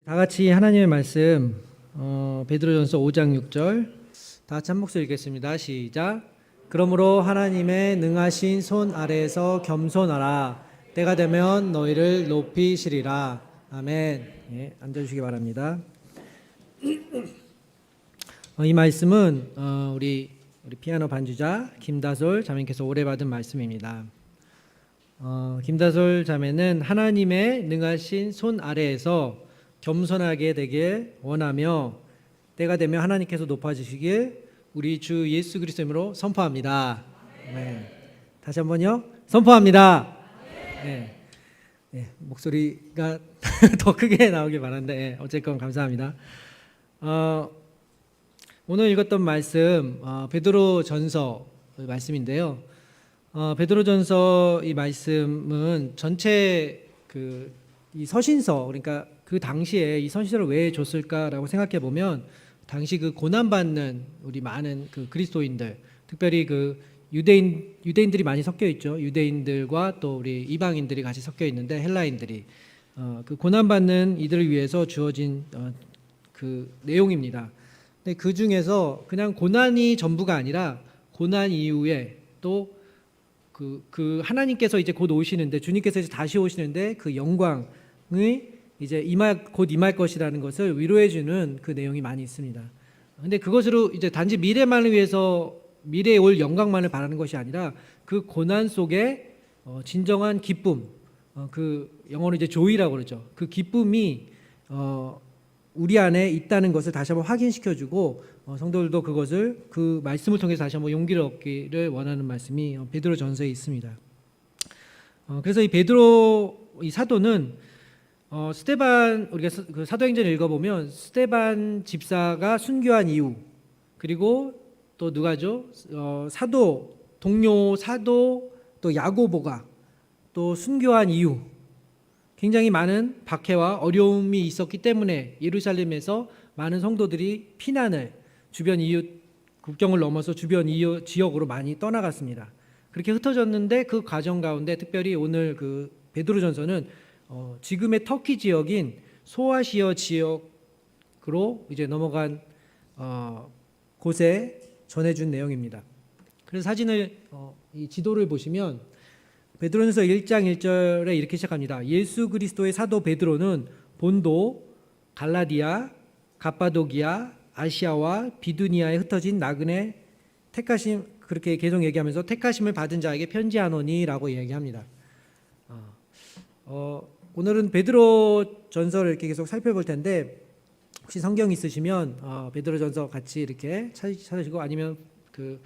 다 같이 하나님의 말씀 베드로전서 5장 6절 다 같이 한 목소리 읽겠습니다. 시작. 그러므로 하나님의 능하신 손 아래에서 겸손하라. 때가 되면 너희를 높이시리라. 아멘. 예, 앉아주시기 바랍니다. 이 말씀은 우리 피아노 반주자 김다솔 자매께서 오래 받은 말씀입니다. 김다솔 자매는 하나님의 능하신 손 아래에서 겸손하게 되길 원하며 때가 되면 하나님께서 높아지시길 우리 주 예수 그리스도 이름으로 선포합니다. 네. 다시 한번요. 선포합니다. 네. 네. 목소리가 더 크게 나오길 바라는데 어쨌건 감사합니다. 오늘 읽었던 말씀 베드로전서 말씀인데요. 베드로전서 이 말씀은 전체 이 서신서, 그러니까 그 당시에 이 서신서를 왜 줬을까라고 생각해 보면 당시 그 고난받는 우리 많은 그 그리스도인들, 특별히 그 유대인들이 많이 섞여 있죠. 유대인들과 또 우리 이방인들이 같이 섞여 있는데 헬라인들이 그 고난받는 이들을 위해서 주어진 그 내용입니다. 근데 그 중에서 그냥 고난이 전부가 아니라 고난 이후에 또 그 하나님께서 이제 곧 오시는데, 주님께서 이제 다시 오시는데 그 영광이 이제 곧 임할 것이라는 것을 위로해 주는 그 내용이 많이 있습니다. 근데 그것으로 이제 단지 미래만을 위해서 미래에 올 영광만을 바라는 것이 아니라 그 고난 속에 진정한 기쁨, 그 영어로 이제 조이라고 그러죠. 그 기쁨이 우리 안에 있다는 것을 다시 한번 확인시켜주고 성도들도 그것을 그 말씀을 통해서 다시 한번 용기를 얻기를 원하는 말씀이 베드로전서에 있습니다. 그래서 이 베드로 이 사도는 스데반, 우리가 그 사도행전을 읽어보면 스데반 집사가 순교한 이후, 그리고 또 누가죠? 사도, 동료 사도, 또 야고보가 또 순교한 이후 굉장히 많은 박해와 어려움이 있었기 때문에 예루살렘에서 많은 성도들이 피난을 주변 이웃 국경을 넘어서 주변 이웃 지역으로 많이 떠나갔습니다. 그렇게 흩어졌는데 그 과정 가운데 특별히 오늘 그 베드로전서는 지금의 터키 지역인 소아시아 지역으로 이제 넘어간 곳에 전해준 내용입니다. 그래서 이 지도를 보시면 베드로전서 1장 1절에 이렇게 시작합니다. 예수 그리스도의 사도 베드로는 본도, 갈라디아, 갑바도기아, 아시아와 비두니아에 흩어진 나그네 택하심, 그렇게 계속 얘기하면서 택하심을 받은 자에게 편지하노니라고 얘기합니다. 오늘은 베드로전서를 이렇게 계속 살펴볼 텐데 혹시 성경 있으시면 베드로전서 같이 이렇게 찾으시고 아니면 그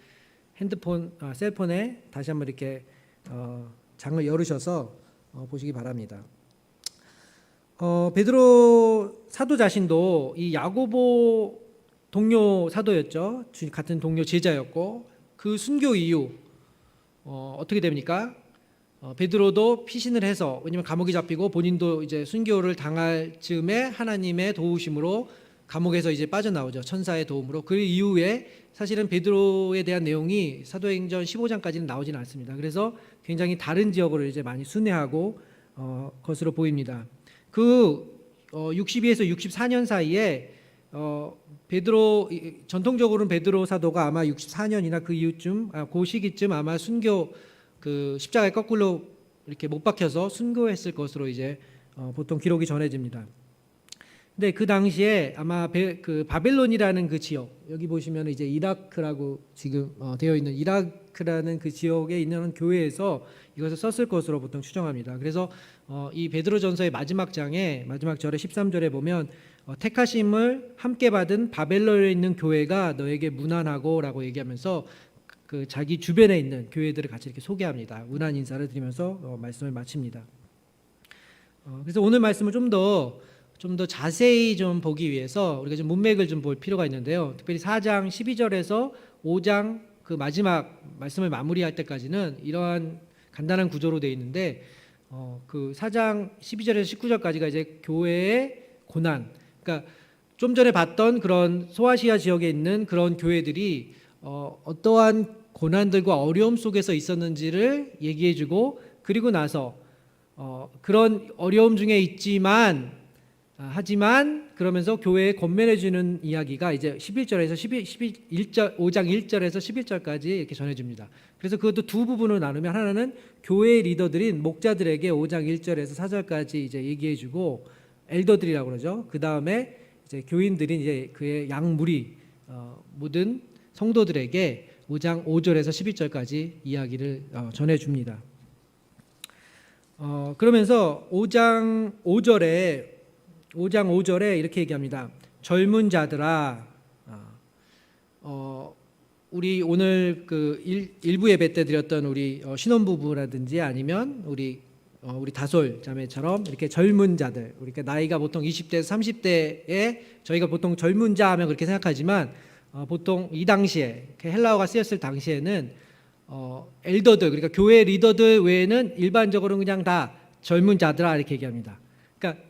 핸드폰, 셀폰에 다시 한번 이렇게 장을 열으셔서 보시기 바랍니다. 베드로 사도 자신도 이 야고보 동료 사도였죠. 같은 동료 제자였고 그 순교 이후 어떻게 됩니까? 베드로도 피신을 해서, 왜냐하면 감옥에 잡히고 본인도 이제 순교를 당할 즈음에 하나님의 도우심으로 감옥에서 이제 빠져나오죠. 천사의 도움으로. 그 이후에 사실은 베드로에 대한 내용이 사도행전 15장까지는 나오지는 않습니다. 그래서 굉장히 다른 지역으로 이제 많이 순회하고 것으로 보입니다. 그 62에서 64년 사이에 베드로, 전통적으로는 베드로 사도가 아마 64년이나 그 이후쯤, 그 시기쯤 아마 순교, 그 십자가에 거꾸로 이렇게 못 박혀서 순교했을 것으로 이제 보통 기록이 전해집니다. 근데 그 당시에 아마 그 바벨론이라는 그 지역, 여기 보시면 이제 이라크라고 지금 되어 있는 이라크라는 그 지역에 있는 교회에서 이것을 썼을 것으로 보통 추정합니다. 그래서 이 베드로전서의 마지막 장에 마지막 절에 13절에 보면 택하심을 함께 받은 바벨론에 있는 교회가 너에게 문안하고라고 얘기하면서 그 자기 주변에 있는 교회들을 같이 이렇게 소개합니다. 문안 인사를 드리면서 말씀을 마칩니다. 그래서 오늘 말씀을 좀 더 자세히 좀 보기 위해서 우리가 좀 문맥을 좀 볼 필요가 있는데요. 특별히 4장 12절에서 5장 그 마지막 말씀을 마무리할 때까지는 이러한 간단한 구조로 되어 있는데 그 4장 12절에서 19절까지가 이제 교회의 고난, 그러니까 좀 전에 봤던 그런 소아시아 지역에 있는 그런 교회들이 어떠한 고난들과 어려움 속에서 있었는지를 얘기해주고, 그리고 나서 그런 어려움 중에 있지만 하지만 그러면서 교회에 권면해주는 이야기가 이제 11절에서 5장 1절에서 11절까지 이렇게 전해줍니다. 그래서 그것도 두 부분으로 나누면, 하나는 교회 리더들인 목자들에게 5장 1절에서 4절까지 이제 얘기해주고, 엘더들이라고 그러죠. 그 다음에 이제 교인들인 이제 그의 양무리 모든 성도들에게 5장 5절에서 11절까지 이야기를 전해줍니다. 그러면서 5장 5절에 이렇게 얘기합니다. 젊은 자들아, 우리 오늘 그 일부 예배 때 드렸던 우리 신혼부부라든지 아니면 우리 다솔 자매처럼 이렇게 젊은 자들, 우리가 나이가 보통 20대에서 30대에 저희가 보통 젊은 자 하면 그렇게 생각하지만 보통 이 당시에 헬라어가 쓰였을 당시에는 엘더들, 그러니까 교회 리더들 외에는 일반적으로 그냥 다 젊은 자들아 이렇게 얘기합니다. 그러니까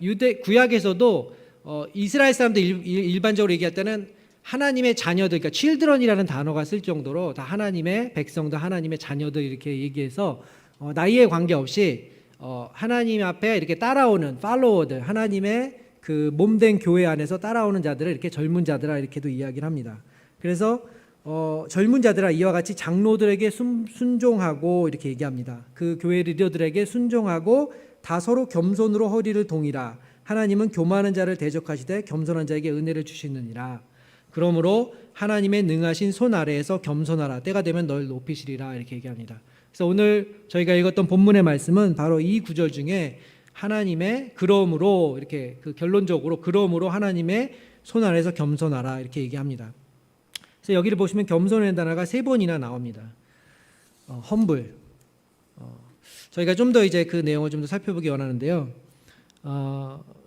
구약에서도 이스라엘 사람들 일반적으로 얘기할 때는 하나님의 자녀들, 그러니까 children이라는 단어가 쓸 정도로 다 하나님의 백성들, 하나님의 자녀들 이렇게 얘기해서 나이에 관계없이 하나님 앞에 이렇게 따라오는 팔로워들, 하나님의 그 몸된 교회 안에서 따라오는 자들을 이렇게 젊은 자들아 이렇게도 이야기를 합니다. 그래서 젊은 자들아, 이와 같이 장로들에게 순종하고 이렇게 얘기합니다. 그 교회 리더들에게 순종하고 다 서로 겸손으로 허리를 동이라. 하나님은 교만한 자를 대적하시되 겸손한 자에게 은혜를 주시느니라. 그러므로 하나님의 능하신 손 아래에서 겸손하라. 때가 되면 널 높이시리라. 이렇게 얘기합니다. 그래서 오늘 저희가 읽었던 본문의 말씀은 바로 이 구절 중에 하나님의 그러므로, 이렇게 그 결론적으로 그러므로 하나님의 손 아래에서 겸손하라 이렇게 얘기합니다. 그래서 여기를 보시면 겸손이라는 단어가 3번이나 나옵니다. 험블. 저희가 좀 더 이제 그 내용을 좀 더 살펴보기 원하는데요.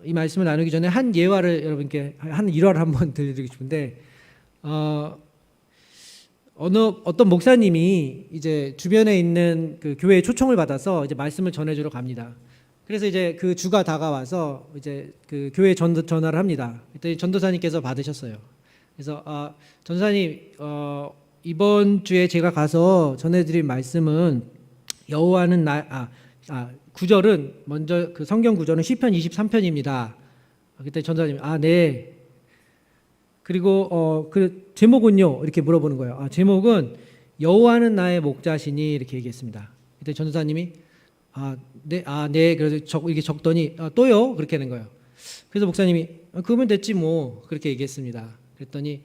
이 말씀을 나누기 전에 한 예화를 여러분께 한 일화를 한번 들려드리고 싶은데, 어떤 목사님이 이제 주변에 있는 그 교회에 초청을 받아서 이제 말씀을 전해주러 갑니다. 그래서 이제 그 주가 다가와서 이제 그 교회 전화를 합니다. 그랬더니 전도사님께서 받으셨어요. 그래서 전도사님, 이번 주에 제가 가서 전해드릴 말씀은 여호와는 구절은 먼저 그 성경 구절은 시편 23편입니다. 그때 전도사님 네. 그리고 그 제목은요 이렇게 물어보는 거예요. 제목은 여호와는 나의 목자시니 이렇게 얘기했습니다. 그때 전도사님이 네. 그래서 이렇게 적더니 또요 그렇게 하는 거예요. 그래서 목사님이 그러면 됐지 뭐 그렇게 얘기했습니다. 그랬더니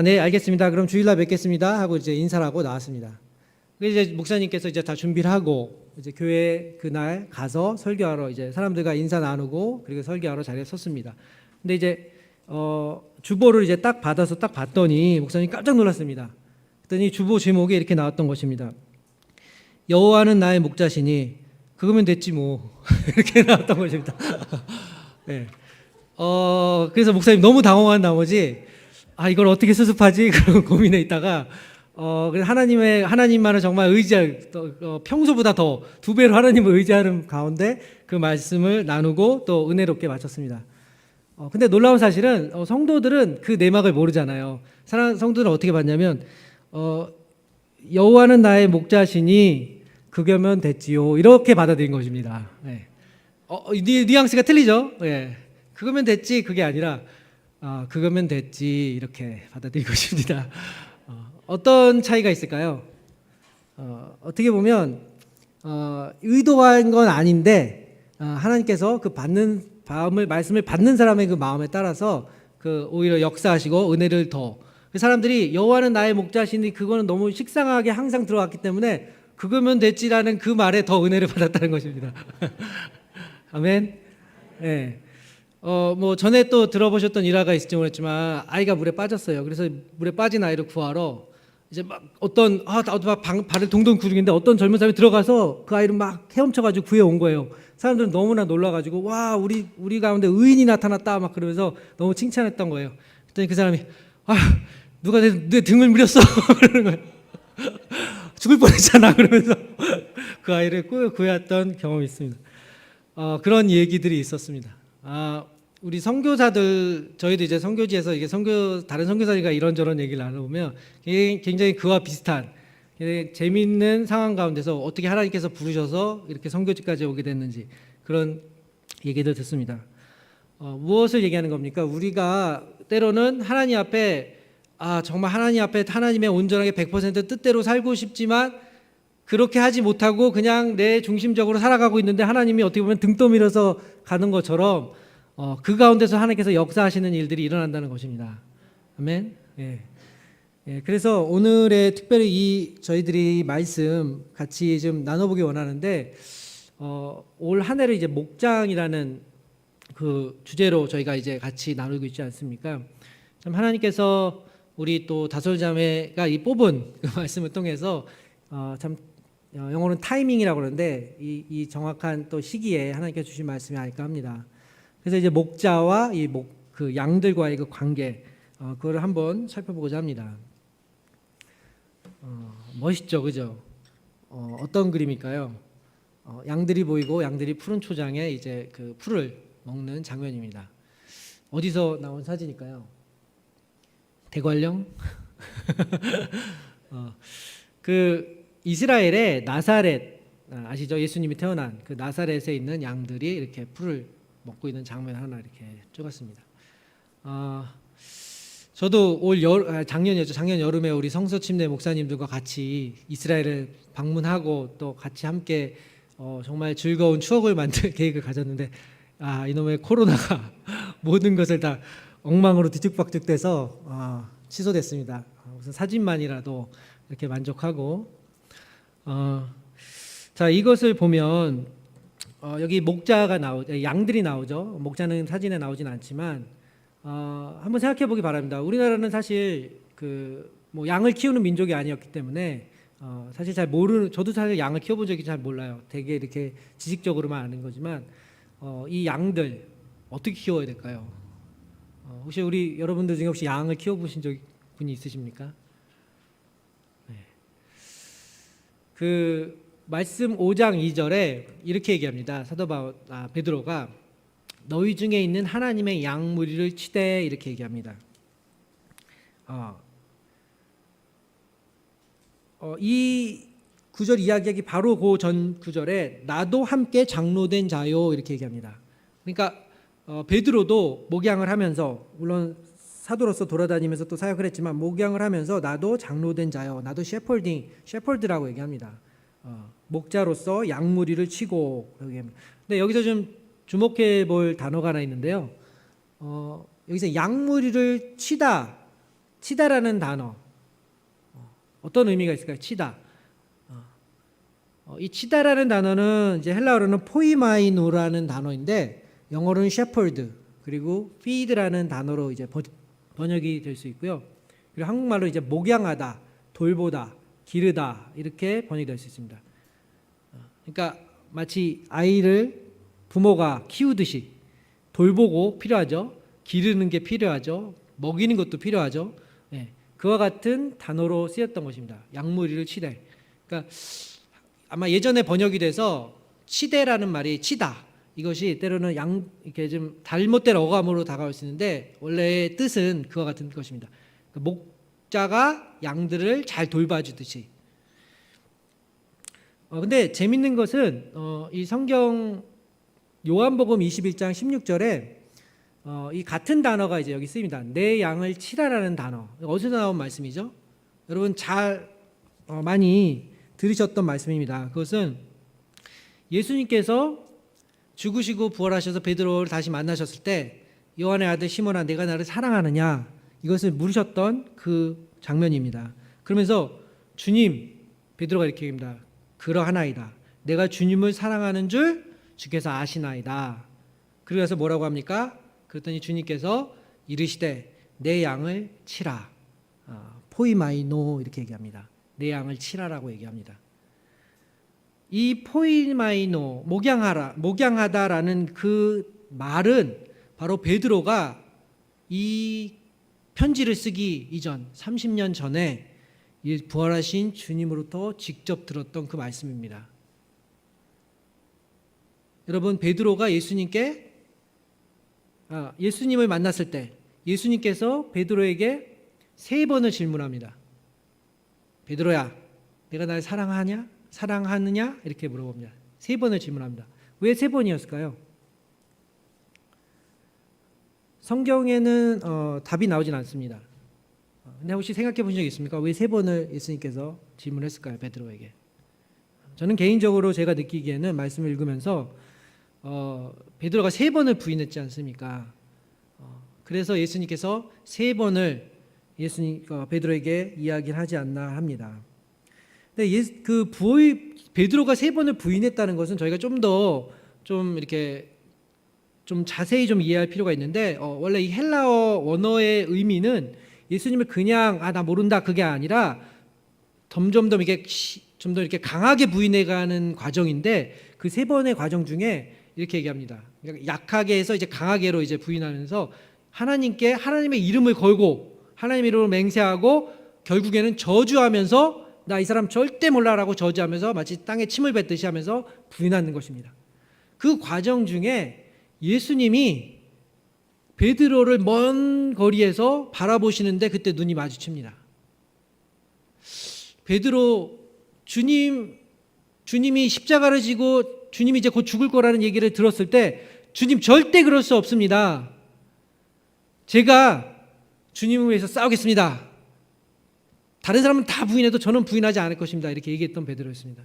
네 알겠습니다. 그럼 주일날 뵙겠습니다 하고 이제 인사를 하고 나왔습니다. 그래서 이제 목사님께서 이제 다 준비를 하고 이제 교회 그날 가서 설교하러 이제 사람들과 인사 나누고 그리고 설교하러 자리에 섰습니다. 근데 이제 주보를 이제 딱 받아서 딱 봤더니 목사님이 깜짝 놀랐습니다. 그랬더니 주보 제목이 이렇게 나왔던 것입니다. 여호와는 나의 목자시니 그거면 됐지 뭐 이렇게 나왔던 것입니다. 네. 그래서 목사님 너무 당황한 나머지 이걸 어떻게 수습하지 그런 고민에 있다가 그래서 하나님만을 정말 의지할 평소보다 더 2배로 하나님을 의지하는 가운데 그 말씀을 나누고 또 은혜롭게 마쳤습니다. 근데 놀라운 사실은 성도들은 그 내막을 모르잖아요. 성도들은 어떻게 봤냐면 여호와는 나의 목자시니 그거면 됐지요 이렇게 받아들인 것입니다. 네. 뉘앙스가 틀리죠. 네. 그거면 됐지 그게 아니라 그거면 됐지 이렇게 받아들인 것입니다. 어떤 차이가 있을까요? 어떻게 보면 의도한 건 아닌데 하나님께서 그 말씀을 받는 사람의 그 마음에 따라서 그 오히려 역사하시고 은혜를 더 사람들이 여호와는 나의 목자시니 그거는 너무 식상하게 항상 들어왔기 때문에 그거면 됐지라는 그 말에 더 은혜를 받았다는 것입니다. 아멘. 네. 뭐 전에 또 들어보셨던 일화가 있을지 모르겠지만 아이가 물에 빠졌어요. 그래서 물에 빠진 아이를 구하러 이제 막 나도 막 발을 동동 구르는데 어떤 젊은 사람이 들어가서 그 아이를 막 헤엄쳐가지고 구해 온 거예요. 사람들은 너무나 놀라가지고 와 우리 가운데 의인이 나타났다 막 그러면서 너무 칭찬했던 거예요. 그랬더니 그 사람이 누가 내 등을 물었어 그러는 거예요. 죽을 뻔했잖아 그러면서 그 아이를 구해왔던 경험이 있습니다. 그런 얘기들이 있었습니다. 우리 선교사들 저희도 이제 선교지에서 이게 다른 선교사들과 이런저런 얘기를 나눠보면 굉장히 그와 비슷한 재미있는 상황 가운데서 어떻게 하나님께서 부르셔서 이렇게 선교지까지 오게 됐는지 그런 얘기도 듣습니다. 무엇을 얘기하는 겁니까? 우리가 때로는 하나님 앞에 정말 하나님 앞에 하나님의 온전하게 100% 뜻대로 살고 싶지만 그렇게 하지 못하고 그냥 내 중심적으로 살아가고 있는데 하나님이 어떻게 보면 등 떠밀어서 가는 것처럼 그 가운데서 하나님께서 역사하시는 일들이 일어난다는 것입니다. 아멘. 예. 예, 그래서 오늘의 특별히 저희들이 말씀 같이 좀 나눠보기 원하는데 올 한 해를 이제 목장이라는 그 주제로 저희가 이제 같이 나누고 있지 않습니까? 참 하나님께서 우리 또 다솔자매가 이 뽑은 그 말씀을 통해서 참 영어로는 타이밍이라고 그러는데 이 정확한 또 시기에 하나님께서 주신 말씀이 아닐까 합니다. 그래서 이제 목자와 그 양들과의 그 관계 그거를 한번 살펴보고자 합니다. 멋있죠, 그죠? 어떤 그림일까요? 양들이 보이고 양들이 푸른 초장에 이제 그 풀을 먹는 장면입니다. 어디서 나온 사진일까요? 대관령? 그 이스라엘의 나사렛 아시죠? 예수님이 태어난 그 나사렛에 있는 양들이 이렇게 풀을 먹고 있는 장면 하나 이렇게 찍었습니다. 저도 작년 여름에 우리 성서침례 목사님들과 같이 이스라엘을 방문하고 또 같이 함께 정말 즐거운 추억을 만들 계획을 가졌는데 이놈의 코로나가 모든 것을 다 엉망으로 뒤죽박죽돼서 취소됐습니다. 우선 사진만이라도 이렇게 만족하고 자 이것을 보면 여기 목자가 양들이 나오죠. 목자는 사진에 나오진 않지만 한번 생각해 보기 바랍니다. 우리나라는 사실 뭐 양을 키우는 민족이 아니었기 때문에 사실 저도 사실 양을 키워본 적이 잘 몰라요. 되게 이렇게 지식적으로만 아는 거지만 이 양들 어떻게 키워야 될까요? 혹시 우리 여러분들 중에 혹시 양을 키워보신 분이 있으십니까? 네. 그 말씀 5장 2절에 이렇게 얘기합니다. 사도 베드로가 너희 중에 있는 하나님의 양 무리를 치되 이렇게 얘기합니다. 이 구절 이야기하기 바로 그 전 구절에 나도 함께 장로된 자요 이렇게 얘기합니다. 그러니까 베드로도 목양을 하면서 물론 사도로서 돌아다니면서 또 사역을 했지만 목양을 하면서 나도 장로된 자요, 나도 셰퍼드라고 얘기합니다. 목자로서 양무리를 치고 얘기합니다. 근데 여기서 좀 주목해 볼 단어가 하나 있는데요. 여기서 양무리를 치다라는 단어 어떤 의미가 있을까요? 치다. 이 치다라는 단어는 이제 헬라어로는 포이마이노라는 단어인데 영어로는 shepherd 그리고 feed라는 단어로 이제 번역이 될 수 있고요. 그리고 한국말로 이제 목양하다, 돌보다, 기르다 이렇게 번역이 될 수 있습니다. 그러니까 마치 아이를 부모가 키우듯이 돌보고 필요하죠. 기르는 게 필요하죠. 먹이는 것도 필요하죠. 네, 그와 같은 단어로 쓰였던 것입니다. 양무리를 치되. 그러니까 아마 예전에 번역이 돼서 치대라는 말이 치다. 이것이 때로는 이렇게 좀 잘못된 어감으로 다가올 수 있는데 원래의 뜻은 그와 같은 것입니다. 그러니까 목자가 양들을 잘 돌봐주듯이. 근데 재밌는 것은 이 성경 요한복음 21장 16절에 이 같은 단어가 이제 여기 쓰입니다. 내 양을 치라라는 단어. 어디서 나온 말씀이죠? 여러분 많이 들으셨던 말씀입니다. 그것은 예수님께서 죽으시고 부활하셔서 베드로를 다시 만나셨을 때 요한의 아들 시몬아 내가 나를 사랑하느냐 이것을 물으셨던 그 장면입니다. 그러면서 주님 베드로가 이렇게 얘기합니다. 그러하나이다. 내가 주님을 사랑하는 줄 주께서 아시나이다. 그래서 뭐라고 합니까? 그랬더니 주님께서 이르시되 내 양을 치라. 포이마이노 이렇게 얘기합니다. 내 양을 치라라고 얘기합니다. 이 포이마이노 목양하다라는 그 말은 바로 베드로가 이 편지를 쓰기 이전 30년 전에 부활하신 주님으로부터 직접 들었던 그 말씀입니다. 여러분 베드로가 예수님을 만났을 때 예수님께서 베드로에게 3번을 질문합니다. 베드로야 내가 날 사랑하냐? 사랑하느냐? 이렇게 물어봅니다. 3번을 질문합니다. 왜 3번이었을까요? 성경에는 답이 나오진 않습니다. 근데 혹시 생각해 본 적 있습니까? 왜 3번을 예수님께서 질문했을까요? 베드로에게. 저는 개인적으로 제가 느끼기에는 말씀을 읽으면서 베드로가 3번을 부인했지 않습니까? 그래서 예수님께서 3번을 베드로에게 이야기를 하지 않나 합니다. 근데 베드로가 3번을 부인했다는 것은 저희가 좀 이렇게 좀 자세히 좀 이해할 필요가 있는데 원래 이 헬라어 원어의 의미는 예수님을 그냥 나 모른다 그게 아니라 점점 더 이렇게 좀 더 이렇게 강하게 부인해가는 과정인데 그 3번의 과정 중에 이렇게 얘기합니다. 그러니까 약하게 해서 이제 강하게로 이제 부인하면서 하나님께 하나님의 이름을 걸고 하나님의 이름으로 맹세하고 결국에는 저주하면서 나 이 사람 절대 몰라라고 저주하면서 마치 땅에 침을 뱉듯이 하면서 부인하는 것입니다. 그 과정 중에 예수님이 베드로를 먼 거리에서 바라보시는데 그때 눈이 마주칩니다. 베드로 주님이 십자가를 지고 주님이 이제 곧 죽을 거라는 얘기를 들었을 때 주님 절대 그럴 수 없습니다. 제가 주님을 위해서 싸우겠습니다. 다른 사람은 다 부인해도 저는 부인하지 않을 것입니다. 이렇게 얘기했던 베드로였습니다.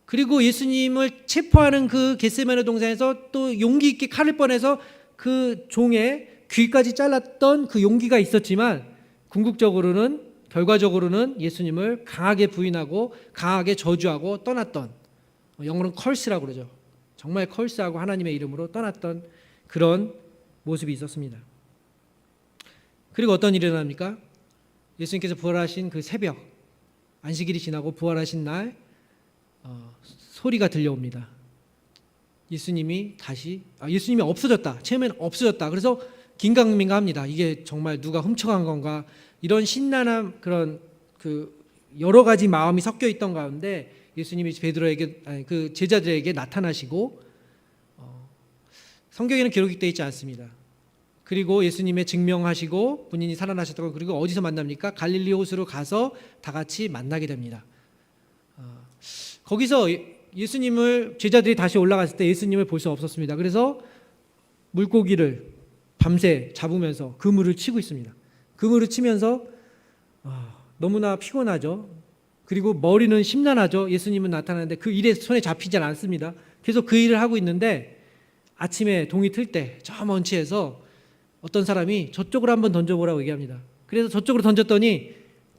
그리고 예수님을 체포하는 그 겟세마네 동산에서 또 용기 있게 칼을 꺼내서 그 종의 귀까지 잘랐던 그 용기가 있었지만 궁극적으로는 결과적으로는 예수님을 강하게 부인하고 강하게 저주하고 떠났던, 영어로는 컬스라고 그러죠. 정말 컬스하고 하나님의 이름으로 떠났던 그런 모습이 있었습니다. 그리고 어떤 일이 일어납니까? 예수님께서 부활하신 그 새벽, 안식일이 지나고 부활하신 날 소리가 들려옵니다. 예수님이 없어졌다. 처음에는 없어졌다. 그래서 긴가민가합니다. 이게 정말 누가 훔쳐간 건가? 이런 신난한 그런 그 여러 가지 마음이 섞여 있던 가운데 예수님이 그 제자들에게 나타나시고 성경에는 기록이 되어 있지 않습니다. 그리고 예수님의 증명하시고 본인이 살아나셨다고 그리고 어디서 만납니까? 갈릴리 호수로 가서 다 같이 만나게 됩니다. 거기서 제자들이 다시 올라갔을 때 예수님을 볼 수 없었습니다. 그래서 물고기를 밤새 잡으면서 그물을 치고 있습니다. 그물을 치면서 너무나 피곤하죠. 그리고 머리는 심란하죠. 예수님은 나타나는데 그 일에 손에 잡히지 않습니다. 계속 그 일을 하고 있는데 아침에 동이 틀 때 저 먼치에서 어떤 사람이 저쪽으로 한번 던져보라고 얘기합니다. 그래서 저쪽으로 던졌더니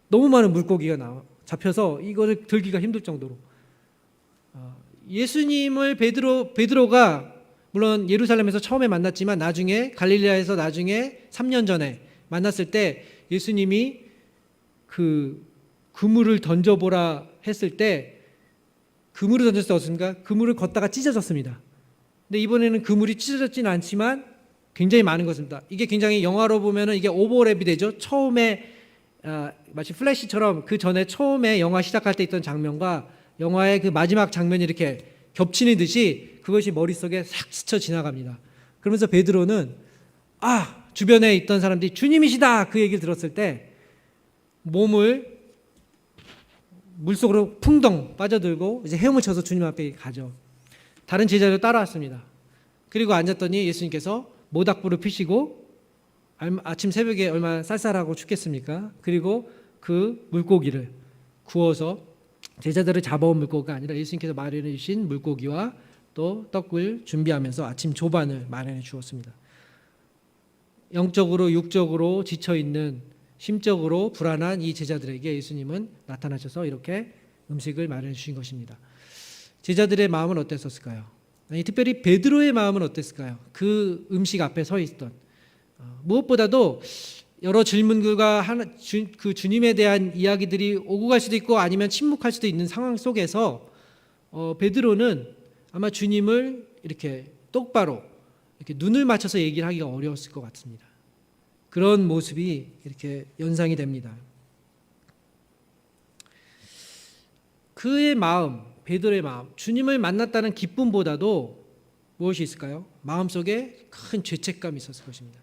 너무 많은 물고기가 잡혀서 이거를 들기가 힘들 정도로 예수님을 베드로가 물론 예루살렘에서 처음에 만났지만 나중에 갈릴리아에서 나중에 3년 전에 만났을 때 예수님이 그 그물을 던져보라 했을 때 그물을 던졌을 때 어떻습니까? 그물을 걷다가 찢어졌습니다. 근데 이번에는 그물이 찢어졌지는 않지만 굉장히 많은 것입니다. 이게 굉장히 영화로 보면은 이게 오버랩이 되죠. 처음에 마치 플래시처럼 그 전에 처음에 영화 시작할 때 있던 장면과 영화의 그 마지막 장면이 이렇게 겹치는 듯이 그것이 머릿속에 싹 스쳐 지나갑니다. 그러면서 베드로는 주변에 있던 사람들이 주님이시다 그 얘기를 들었을 때 몸을 물속으로 풍덩 빠져들고 이제 헤엄을 쳐서 주님 앞에 가죠. 다른 제자들 따라왔습니다. 그리고 앉았더니 예수님께서 모닥불을 피시고 아침 새벽에 얼마나 쌀쌀하고 춥겠습니까? 그리고 그 물고기를 구워서 제자들을 잡아온 물고기가 아니라 예수님께서 마련해 주신 물고기와 또 떡을 준비하면서 아침 조반을 마련해 주었습니다. 영적으로 육적으로 지쳐있는 심적으로 불안한 이 제자들에게 예수님은 나타나셔서 이렇게 음식을 마련해 주신 것입니다. 제자들의 마음은 어땠었을까요? 특별히 베드로의 마음은 어땠을까요? 그 음식 앞에 서 있던 무엇보다도 여러 질문들과 그 주님에 대한 이야기들이 오고 갈 수도 있고 아니면 침묵할 수도 있는 상황 속에서 베드로는 아마 주님을 이렇게 똑바로 이렇게 눈을 맞춰서 얘기를 하기가 어려웠을 것 같습니다. 그런 모습이 이렇게 연상이 됩니다. 그의 마음, 베드로의 마음, 주님을 만났다는 기쁨보다도 무엇이 있을까요? 마음속에 큰 죄책감이 있었을 것입니다.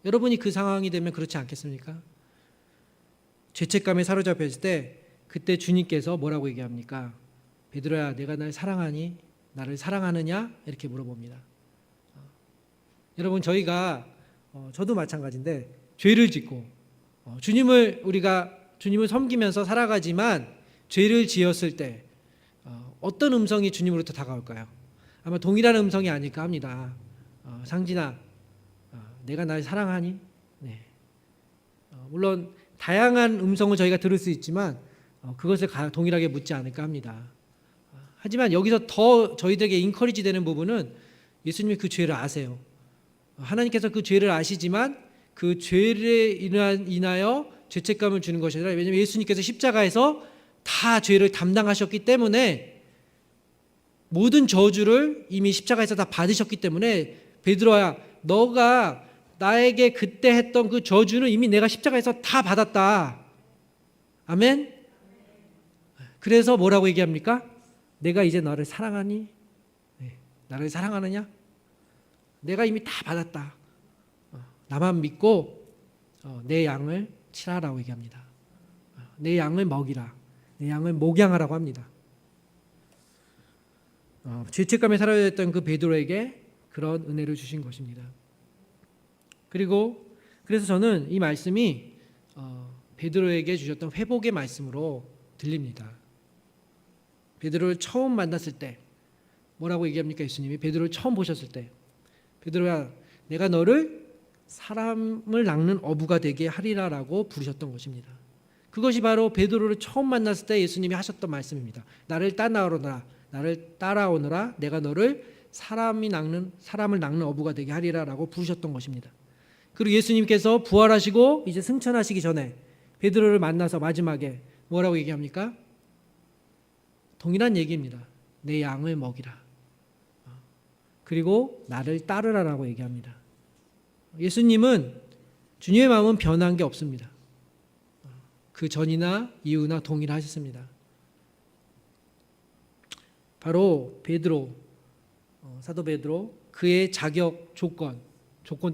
여러분이 그 상황이 되면 그렇지 않겠습니까? 죄책감에 사로잡혔을 때 그때 주님께서 뭐라고 얘기합니까? 베드로야, 내가 날 사랑하니? 나를 사랑하느냐? 이렇게 물어봅니다. 여러분, 저희가 저도 마찬가지인데 죄를 짓고 우리가 주님을 섬기면서 살아가지만 죄를 지었을 때 어떤 음성이 주님으로부터 다가올까요? 아마 동일한 음성이 아닐까 합니다. 상진아, 내가 날 사랑하니? 네. 물론 다양한 음성을 저희가 들을 수 있지만 그것을 동일하게 묻지 않을까 합니다. 하지만 여기서 더 저희들에게 인커리지 되는 부분은 예수님이 그 죄를 아세요. 하나님께서 그 죄를 아시지만 그 죄를 인하여 죄책감을 주는 것이 아니라, 왜냐하면 예수님께서 십자가에서 다 죄를 담당하셨기 때문에 모든 저주를 이미 십자가에서 다 받으셨기 때문에 베드로야, 너가 나에게 그때 했던 그 저주는 이미 내가 십자가에서 다 받았다. 아멘? 그래서 뭐라고 얘기합니까? 내가 이제 너를 사랑하니? 네. 나를 사랑하느냐? 내가 이미 다 받았다. 나만 믿고 내 양을 치라라고 얘기합니다. 내 양을 먹이라. 내 양을 목양하라고 합니다. 죄책감에 사로잡혔던 그 베드로에게 그런 은혜를 주신 것입니다. 그래서 저는 이 말씀이 베드로에게 주셨던 회복의 말씀으로 들립니다. 베드로를 처음 만났을 때 뭐라고 얘기합니까? 예수님이 베드로를 처음 보셨을 때, 베드로야, 내가 너를 사람을 낚는 어부가 되게 하리라라고 부르셨던 것입니다. 그것이 바로 베드로를 처음 만났을 때 예수님이 하셨던 말씀입니다. 나를 따라오너라. 내가 너를 사람을 낚는 어부가 되게 하리라라고 부르셨던 것입니다. 그리고 예수님께서 부활하시고 이제 승천하시기 전에 베드로를 만나서 마지막에 뭐라고 얘기합니까? 동일한 얘기입니다. 내 양을 먹이라. 그리고 나를 따르라라고 얘기합니다. 예수님은, 주님의 마음은 변한 게 없습니다. 그 전이나 이후나 동일하셨습니다. 바로 베드로, 사도 베드로, 그의 자격 조건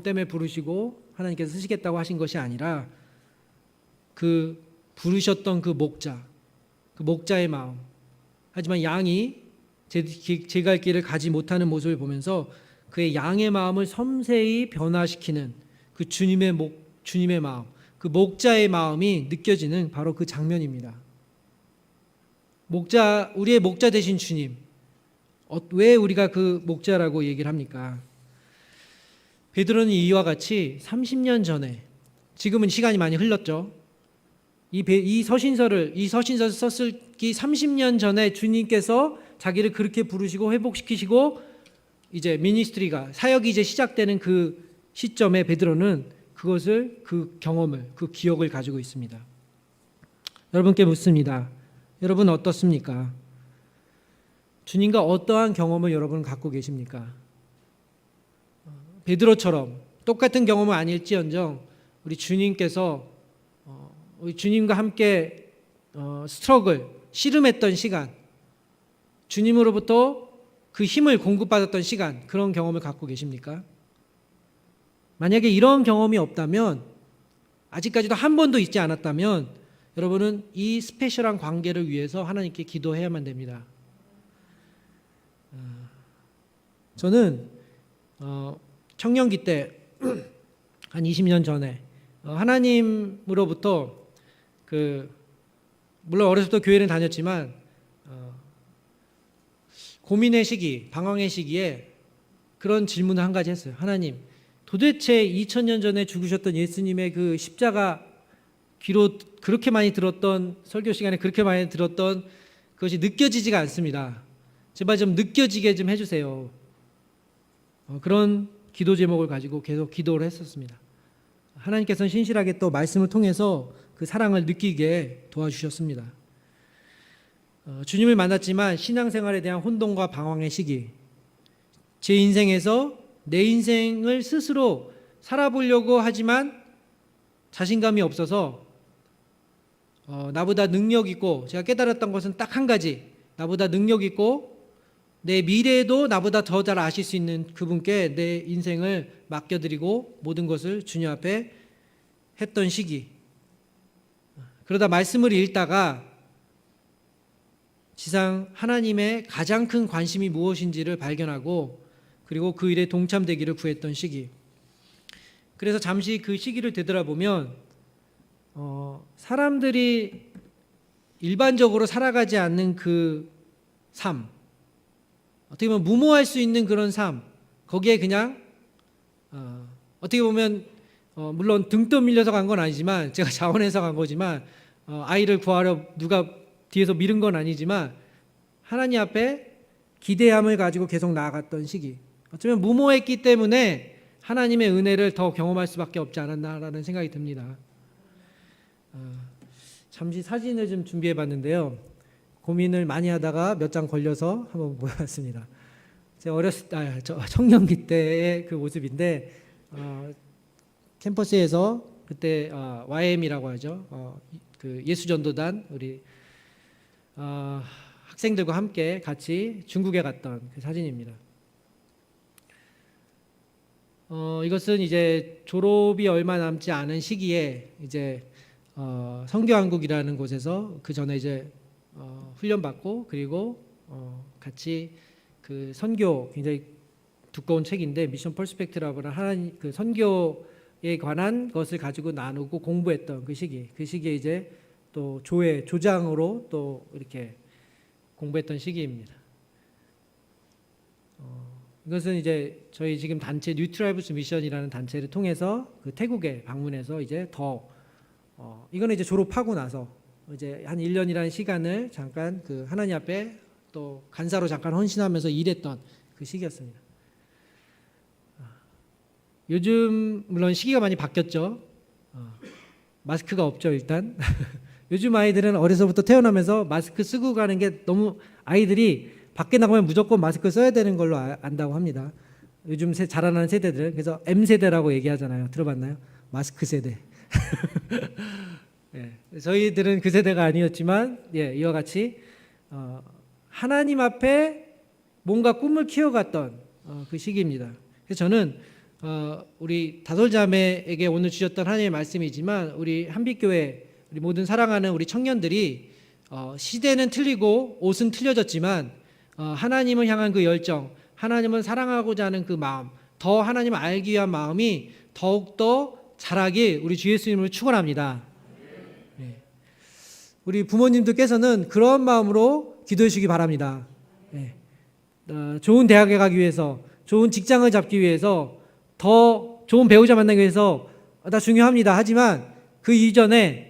때문에 부르시고 하나님께서 쓰시겠다고 하신 것이 아니라 그 부르셨던 그 목자의 마음. 하지만 양이 제 갈 길을 가지 못하는 모습을 보면서 그의 양의 마음을 섬세히 변화시키는 그 주님의 마음, 그 목자의 마음이 느껴지는 바로 그 장면입니다. 우리의 목자 되신 주님, 왜 우리가 그 목자라고 얘기를 합니까? 베드로는 이와 같이 30년 전에, 지금은 시간이 많이 흘렀죠. 이 서신서를 썼을 30년 전에 주님께서 자기를 그렇게 부르시고 회복시키시고 이제 미니스트리가, 사역이 이제 시작되는 그 시점에 베드로는 그 경험을, 그 기억을 가지고 있습니다. 여러분께 묻습니다. 여러분 어떻습니까? 주님과 어떠한 경험을 여러분 갖고 계십니까? 베드로처럼 똑같은 경험은 아닐지언정 우리 주님께서 우리 주님과 함께 씨름했던 시간, 주님으로부터 그 힘을 공급받았던 시간, 그런 경험을 갖고 계십니까? 만약에 이런 경험이 없다면, 아직까지도 한 번도 있지 않았다면 여러분은 이 스페셜한 관계를 위해서 하나님께 기도해야만 됩니다. 저는 청년기 때 한 20년 전에 하나님으로부터 물론 어렸을 때 교회는 다녔지만 고민의 시기, 방황의 시기에 그런 질문을 한 가지 했어요. 하나님, 도대체 2000년 전에 죽으셨던 예수님의 그 십자가 귀로 그렇게 많이 들었던, 설교 시간에 그렇게 많이 들었던 그것이 느껴지지가 않습니다. 제발 좀 느껴지게 좀 해주세요. 그런 기도 제목을 가지고 계속 기도를 했었습니다. 하나님께서는 신실하게 또 말씀을 통해서 그 사랑을 느끼게 도와주셨습니다. 주님을 만났지만 신앙생활에 대한 혼돈과 방황의 시기, 제 인생에서 내 인생을 스스로 살아보려고 하지만 자신감이 없어서 나보다 능력 있고, 제가 깨달았던 것은 딱 한 가지, 나보다 능력 있고 내 미래에도 나보다 더 잘 아실 수 있는 그분께 내 인생을 맡겨드리고 모든 것을 주님 앞에 했던 시기, 그러다 말씀을 읽다가 지상 하나님의 가장 큰 관심이 무엇인지를 발견하고 그리고 그 일에 동참되기를 구했던 시기. 그래서 잠시 그 시기를 되돌아보면 사람들이 일반적으로 살아가지 않는 그 삶, 어떻게 보면 무모할 수 있는 그런 삶, 거기에 그냥 어떻게 보면 물론 등 떠밀려서 간 건 아니지만, 제가 자원해서 간 거지만, 아이를 구하러 누가 뒤에서 밀은 건 아니지만 하나님 앞에 기대함을 가지고 계속 나아갔던 시기. 어쩌면 무모했기 때문에 하나님의 은혜를 더 경험할 수밖에 없지 않았나라는 생각이 듭니다. 잠시 사진을 좀 준비해 봤는데요. 고민을 많이 하다가 몇 장 걸려서 한번 모아봤습니다. 제가 청년기 때의 그 모습인데, 캠퍼스에서 그때 YM이라고 하죠. 그 예수전도단 우리 학생들과 함께 같이 중국에 갔던 그 사진입니다. 이것은 이제 졸업이 얼마 남지 않은 시기에 이제 선교한국이라는 곳에서 그 전에 이제 훈련받고 그리고 같이 그 선교 굉장히 두꺼운 책인데 미션 퍼스펙트라고 하는 하나님 그 선교에 관한 것을 가지고 나누고 공부했던 그 시기에 이제 또 조장으로 또 이렇게 공부했던 시기입니다. 이것은 이제 저희 지금 단체 뉴트라이브스 미션이라는 단체를 통해서 그 태국에 방문해서 이제 이거는 이제 졸업하고 나서 이제 한 1년이라는 시간을 잠깐 그 하나님 앞에 또 간사로 잠깐 헌신하면서 일했던 그 시기였습니다. 요즘 물론 시기가 많이 바뀌었죠. 마스크가 없죠 일단. 요즘 아이들은 어려서부터 태어나면서 마스크 쓰고 가는 게 너무 아이들이 밖에 나가면 무조건 마스크 써야 되는 걸로 안다고 합니다. 요즘 자라나는 세대들. 그래서 M세대라고 얘기하잖아요. 들어봤나요? 마스크 세대. 예, 저희들은 그 세대가 아니었지만 이와 같이 하나님 앞에 뭔가 꿈을 키워갔던 그 시기입니다. 그래서 저는 우리 다솔자매에게 오늘 주셨던 하나님의 말씀이지만 우리 한빛교회 우리 모든 사랑하는 우리 청년들이 시대는 틀리고 옷은 틀려졌지만 하나님을 향한 그 열정, 하나님을 사랑하고자 하는 그 마음, 더 하나님을 알기 위한 마음이 더욱더 자라길 우리 주 예수님을 축원합니다. 네. 우리 부모님들께서는 그런 마음으로 기도해 주시기 바랍니다. 네. 좋은 대학에 가기 위해서, 좋은 직장을 잡기 위해서, 더 좋은 배우자 만나기 위해서 다 중요합니다. 하지만 그 이전에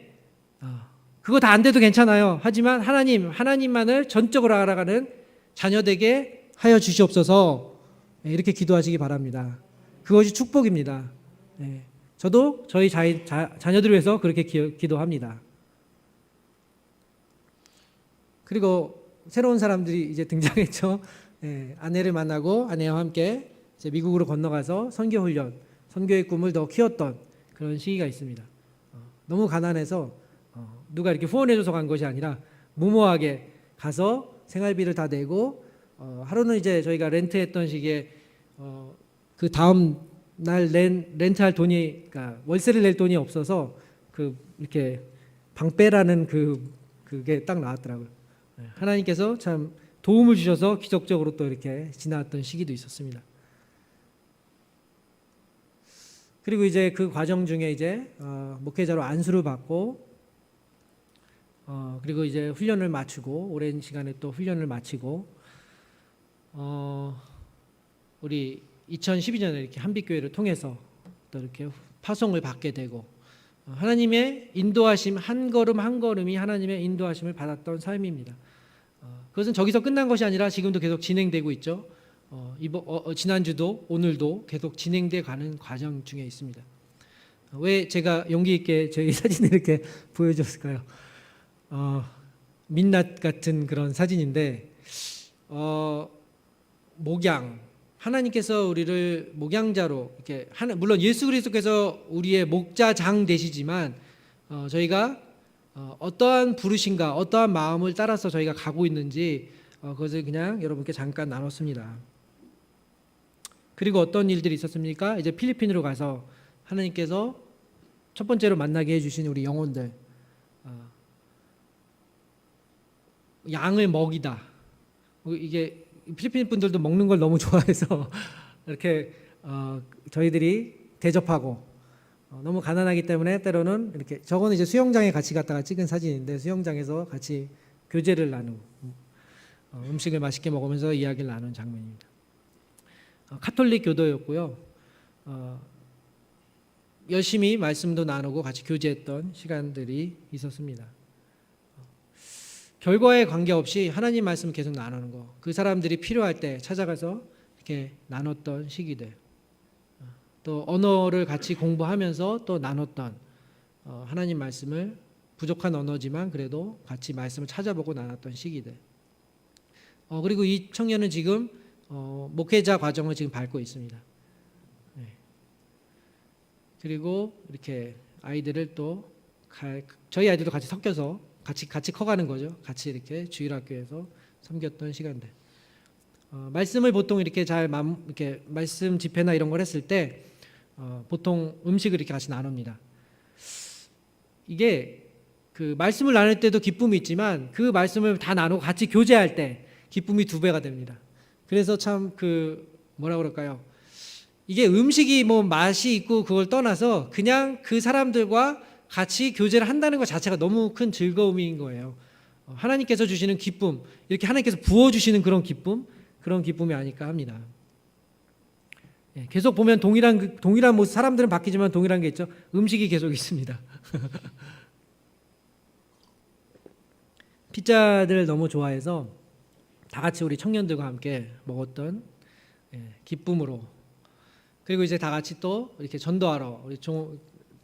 그거 다 안 돼도 괜찮아요. 하지만 하나님만을 전적으로 알아가는 자녀되게 하여 주시옵소서. 이렇게 기도하시기 바랍니다. 그것이 축복입니다. 네. 저도 저희 자녀들을 위해서 그렇게 기도합니다. 그리고 새로운 사람들이 이제 등장했죠. 네. 아내를 만나고 아내와 함께 이제 미국으로 건너가서 선교훈련, 선교의 꿈을 더 키웠던 그런 시기가 있습니다. 너무 가난해서 누가 이렇게 후원해줘서 간 것이 아니라 무모하게 가서 생활비를 다 내고 하루는 이제 저희가 렌트했던 시기에 그 다음 날 렌트할 돈이 그러니까 월세를 낼 돈이 없어서 그 이렇게 방빼라는 그게 딱 나왔더라고요. 하나님께서 참 도움을 주셔서 기적적으로 또 이렇게 지나왔던 시기도 있었습니다. 그리고 이제 그 과정 중에 이제 목회자로 안수를 받고 그리고 이제 훈련을 마치고 오랜 시간에 또 훈련을 마치고 우리 2012년에 이렇게 한빛교회를 통해서 또 이렇게 파송을 받게 되고 하나님의 인도하심 한 걸음 한 걸음이 하나님의 인도하심을 받았던 삶입니다. 그것은 저기서 끝난 것이 아니라 지금도 계속 진행되고 있죠. 지난주도 오늘도 계속 진행돼 가는 과정 중에 있습니다. 왜 제가 용기 있게 저희 사진을 이렇게 보여줬을까요? 민낯 같은 그런 사진인데 목양 하나님께서 우리를 목양자로 이렇게 물론 예수 그리스도께서 우리의 목자장 되시지만 저희가 어떠한 부르심과 어떠한 마음을 따라서 저희가 가고 있는지 그것을 그냥 여러분께 잠깐 나눴습니다. 그리고 어떤 일들이 있었습니까? 이제 필리핀으로 가서 하나님께서 첫 번째로 만나게 해주신 우리 영혼들 양을 먹이다. 이게 필리핀 분들도 먹는 걸 너무 좋아해서 이렇게 저희들이 대접하고 너무 가난하기 때문에 때로는 이렇게 저거는 이제 수영장에 같이 갔다가 찍은 사진인데 수영장에서 같이 교제를 나누고 음식을 맛있게 먹으면서 이야기를 나눈 장면입니다. 카톨릭 교도였고요. 열심히 말씀도 나누고 같이 교제했던 시간들이 있었습니다. 결과에 관계없이 하나님 말씀 계속 나누는 거, 그 사람들이 필요할 때 찾아가서 이렇게 나눴던 시기들, 또 언어를 같이 공부하면서 또 나눴던 하나님 말씀을 부족한 언어지만 그래도 같이 말씀을 찾아보고 나눴던 시기들. 그리고 이 청년은 지금 목회자 과정을 지금 밟고 있습니다. 네. 그리고 이렇게 아이들을 또 저희 아이들도 같이 섞여서 같이 커가는 거죠. 같이 이렇게 주일학교에서 섬겼던 시간들. 말씀을 보통 이렇게 이렇게 말씀 집회나 이런 걸 했을 때 보통 음식을 이렇게 같이 나눕니다. 이게 그 말씀을 나눌 때도 기쁨이 있지만 그 말씀을 다 나누고 같이 교제할 때 기쁨이 2배가 됩니다. 그래서 참 뭐라 그럴까요? 이게 음식이 뭐 맛이 있고 그걸 떠나서 그냥 그 사람들과 같이 교제를 한다는 것 자체가 너무 큰 즐거움인 거예요. 하나님께서 주시는 기쁨, 이렇게 하나님께서 부어주시는 그런 기쁨이 아닐까 합니다. 계속 보면 동일한 모습, 사람들은 바뀌지만 동일한 게 있죠. 음식이 계속 있습니다. 피자를 너무 좋아해서 다 같이 우리 청년들과 함께 먹었던 기쁨으로, 그리고 이제 다 같이 또 이렇게 전도하러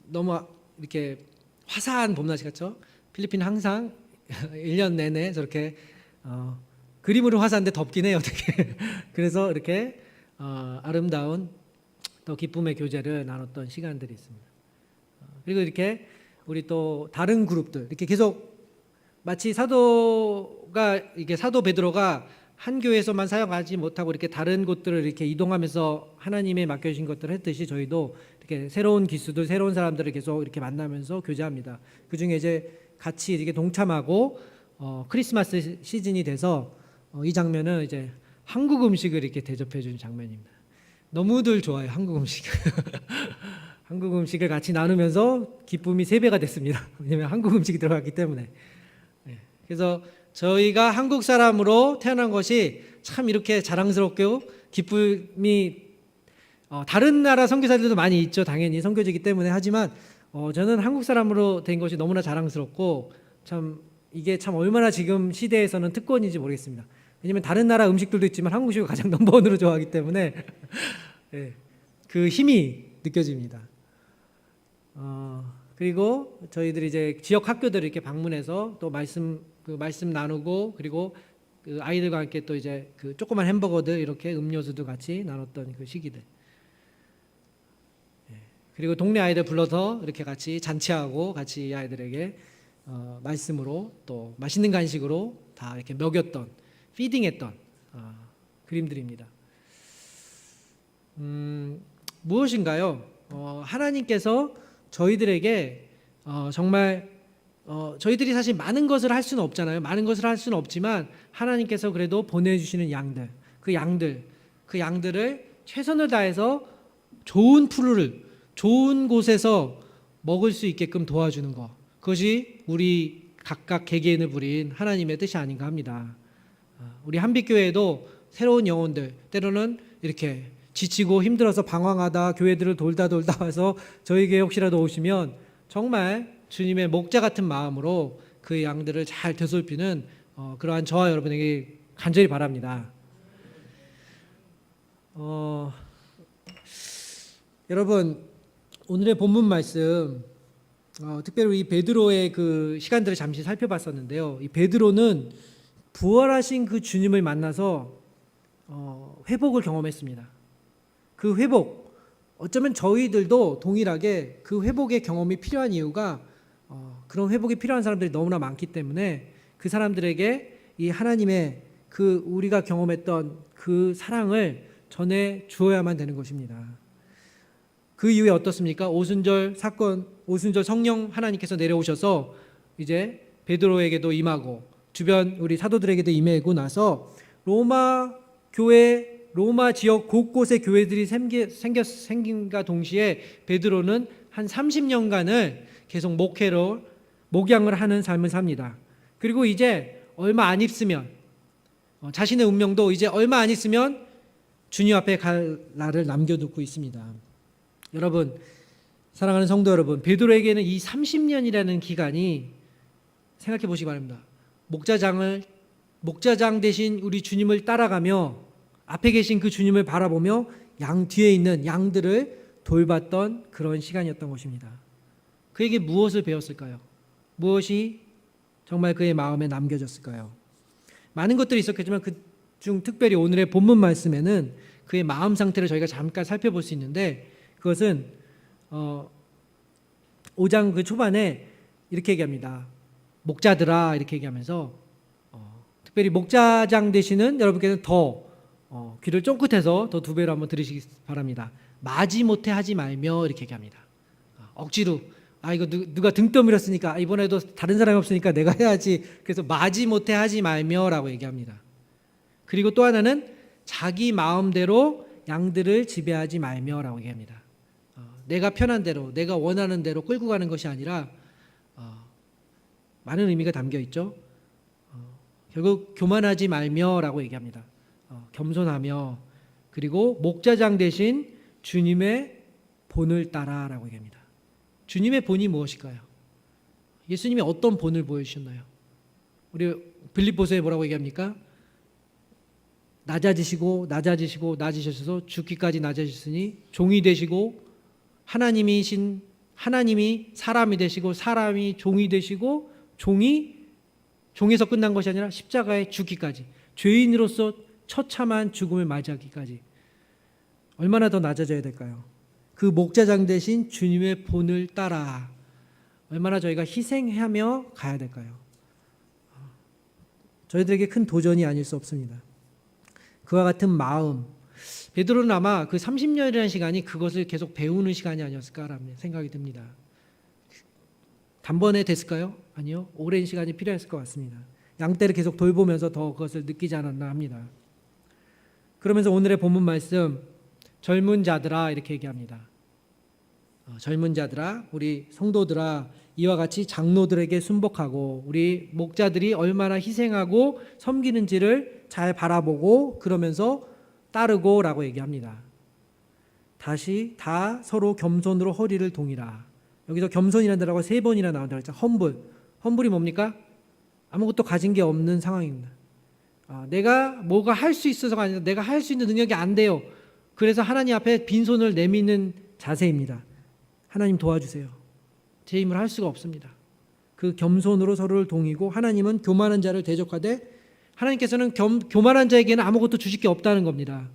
너무 이렇게 화사한 봄날씨 같죠? 필리핀 항상 1년 내내 저렇게 그림으로 화사한데 덥긴 해요, 되게. 그래서 이렇게 아름다운 또 기쁨의 교제를 나눴던 시간들이 있습니다. 그리고 이렇게 우리 또 다른 그룹들 이렇게 계속 마치 사도 베드로가 한 교회에서만 사역하지 못하고 이렇게 다른 곳들을 이렇게 이동하면서 하나님의 맡겨주신 것들을 했듯이 저희도 이렇게 새로운 기수들, 새로운 사람들을 계속 이렇게 만나면서 교제합니다. 그 중에 이제 같이 이렇게 동참하고 크리스마스 시즌이 돼서 이 장면은 이제 한국 음식을 이렇게 대접해 주는 장면입니다. 너무들 좋아요, 한국 음식. 한국 음식을 같이 나누면서 기쁨이 3배가 됐습니다. 왜냐하면 한국 음식이 들어갔기 때문에. 그래서 저희가 한국 사람으로 태어난 것이 참 이렇게 자랑스럽고 기쁨이 다른 나라 선교사들도 많이 있죠. 당연히 선교지기 때문에. 하지만 저는 한국 사람으로 된 것이 너무나 자랑스럽고 참 이게 참 얼마나 지금 시대에서는 특권인지 모르겠습니다. 왜냐하면 다른 나라 음식들도 있지만 한국 음식을 가장 넘버원으로 좋아하기 때문에 네, 그 힘이 느껴집니다. 그리고 저희들이 이제 지역 학교들을 이렇게 방문해서 또 말씀 나누고, 그리고 그 아이들과 함께 또 이제 그 조그만 햄버거들 이렇게 음료수도 같이 나눴던 그 시기들. 그리고 동네 아이들 불러서 이렇게 같이 잔치하고 같이 아이들에게 말씀으로 또 맛있는 간식으로 다 이렇게 먹였던, 피딩했던 그림들입니다. 무엇인가요? 하나님께서 저희들에게 정말 저희들이 사실 많은 것을 할 수는 없잖아요. 많은 것을 할 수는 없지만 하나님께서 그래도 보내주시는 양들, 그 양들을 최선을 다해서 좋은 좋은 곳에서 먹을 수 있게끔 도와주는 것, 그것이 우리 각각 개개인을 부린 하나님의 뜻이 아닌가 합니다. 우리 한빛교회도 새로운 영혼들, 때로는 이렇게 지치고 힘들어서 방황하다 교회들을 돌다 와서 저희 교회 혹시라도 오시면 정말 주님의 목자 같은 마음으로 그 양들을 잘 되살피는 그러한 저와 여러분에게 간절히 바랍니다. 여러분, 오늘의 본문 말씀 특별히 이 베드로의 그 시간들을 잠시 살펴봤었는데요. 이 베드로는 부활하신 그 주님을 만나서 회복을 경험했습니다. 그 회복, 어쩌면 저희들도 동일하게 그 회복의 경험이 필요한 이유가 그런 회복이 필요한 사람들이 너무나 많기 때문에 그 사람들에게 이 하나님의 그 우리가 경험했던 그 사랑을 전해 주어야만 되는 것입니다. 그 이후에 어떻습니까? 오순절 사건, 오순절 성령 하나님께서 내려오셔서 이제 베드로에게도 임하고 주변 우리 사도들에게도 임하고 나서 로마 교회, 로마 지역 곳곳에 교회들이 생긴과 동시에 베드로는 한 30년간을 계속 목양을 하는 삶을 삽니다. 그리고 이제 얼마 안 있으면 자신의 운명도 이제 얼마 안 있으면 주님 앞에 갈 날을 남겨두고 있습니다. 여러분, 사랑하는 성도 여러분, 베드로에게는 이 30년이라는 기간이 생각해 보시기 바랍니다. 목자장 대신 우리 주님을 따라가며 앞에 계신 그 주님을 바라보며 양 뒤에 있는 양들을 돌봤던 그런 시간이었던 것입니다. 그에게 무엇을 배웠을까요? 무엇이 정말 그의 마음에 남겨졌을까요? 많은 것들이 있었겠지만 그중 특별히 오늘의 본문 말씀에는 그의 마음 상태를 저희가 잠깐 살펴볼 수 있는데, 그것은 5장 그 초반에 이렇게 얘기합니다. 목자들아, 이렇게 얘기하면서 특별히 목자장 되시는 여러분께서는 더 귀를 쫑긋해서 더 2배로 한번 들으시기 바랍니다. 마지못해 하지 말며, 이렇게 얘기합니다. 억지로 이거 누가 등 떠밀었으니까 이번에도 다른 사람이 없으니까 내가 해야지, 그래서 마지못해 하지 말며라고 얘기합니다. 그리고 또 하나는 자기 마음대로 양들을 지배하지 말며라고 얘기합니다. 내가 편한 대로, 내가 원하는 대로 끌고 가는 것이 아니라 많은 의미가 담겨 있죠. 결국 교만하지 말며라고 얘기합니다. 겸손하며, 그리고 목자장 대신 주님의 본을 따라라고 얘기합니다. 주님의 본이 무엇일까요? 예수님이 어떤 본을 보여주셨나요? 우리 빌립보서에 뭐라고 얘기합니까? 낮아지셔서 죽기까지 낮아지셨으니 종이 되시고, 하나님이 사람이 되시고, 사람이 종이 되시고, 종에서 끝난 것이 아니라 십자가에 죽기까지, 죄인으로서 처참한 죽음을 맞이하기까지 얼마나 더 낮아져야 될까요? 그 목자장 대신 주님의 본을 따라 얼마나 저희가 희생하며 가야 될까요? 저희들에게 큰 도전이 아닐 수 없습니다. 그와 같은 마음, 베드로는 아마 그 30년이라는 시간이 그것을 계속 배우는 시간이 아니었을까라는 생각이 듭니다. 단번에 됐을까요? 아니요, 오랜 시간이 필요했을 것 같습니다. 양떼를 계속 돌보면서 더 그것을 느끼지 않았나 합니다. 그러면서 오늘의 본문 말씀, 젊은 자들아, 이렇게 얘기합니다. 젊은 자들아, 우리 성도들아, 이와 같이 장로들에게 순복하고 우리 목자들이 얼마나 희생하고 섬기는지를 잘 바라보고 그러면서 따르고 라고 얘기합니다. 다시 다 서로 겸손으로 허리를 동이라. 여기서 겸손이라는 단어가 3번이나 나온다고 했죠. 험불이 뭡니까? 아무것도 가진 게 없는 상황입니다. 내가 뭐가 할 수 있어서가 아니라 내가 할 수 있는 능력이 안 돼요. 그래서 하나님 앞에 빈손을 내미는 자세입니다. 하나님 도와주세요. 제 힘으로 할 수가 없습니다. 그 겸손으로 서로를 동이고, 하나님은 교만한 자를 대적하되, 하나님께서는 교만한 자에게는 아무것도 주실 게 없다는 겁니다.